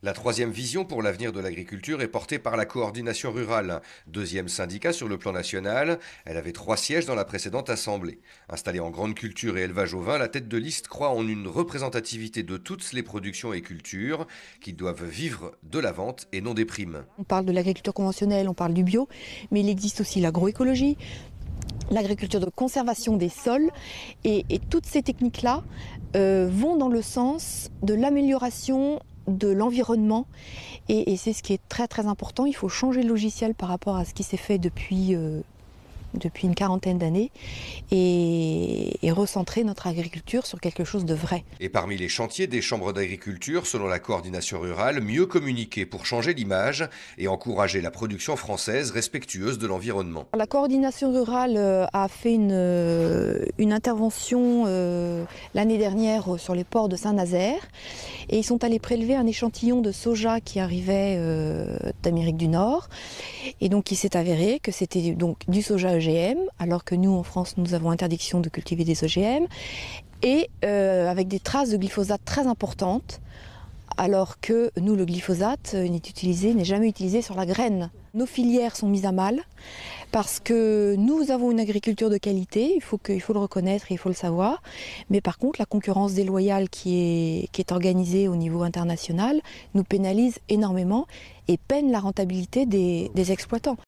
La troisième vision pour l'avenir de l'agriculture est portée par la coordination rurale, deuxième syndicat sur le plan national. Elle avait 3 sièges dans la précédente assemblée. Installée en grande culture et élevage ovin, la tête de liste croit en une représentativité de toutes les productions et cultures qui doivent vivre de la vente et non des primes. On parle de l'agriculture conventionnelle, on parle du bio, mais il existe aussi l'agroécologie, l'agriculture de conservation des sols, et toutes ces techniques-là vont dans le sens de l'amélioration de l'environnement, et c'est ce qui est très très important. Il faut changer le logiciel par rapport à ce qui s'est fait depuis une quarantaine d'années et recentrer notre agriculture sur quelque chose de vrai. Et parmi les chantiers des chambres d'agriculture, selon la coordination rurale, mieux communiquer pour changer l'image et encourager la production française respectueuse de l'environnement. La coordination rurale a fait une intervention l'année dernière sur les ports de Saint-Nazaire, et ils sont allés prélever un échantillon de soja qui arrivait d'Amérique du Nord, et donc il s'est avéré que c'était donc du soja OGM, alors que nous en France nous avons interdiction de cultiver des OGM, et avec des traces de glyphosate très importantes, alors que nous, le glyphosate n'est jamais utilisé sur la graine. Nos filières sont mises à mal parce que nous avons une agriculture de qualité, il faut le reconnaître et il faut le savoir, mais par contre la concurrence déloyale qui est organisée au niveau international nous pénalise énormément et peine la rentabilité des exploitants.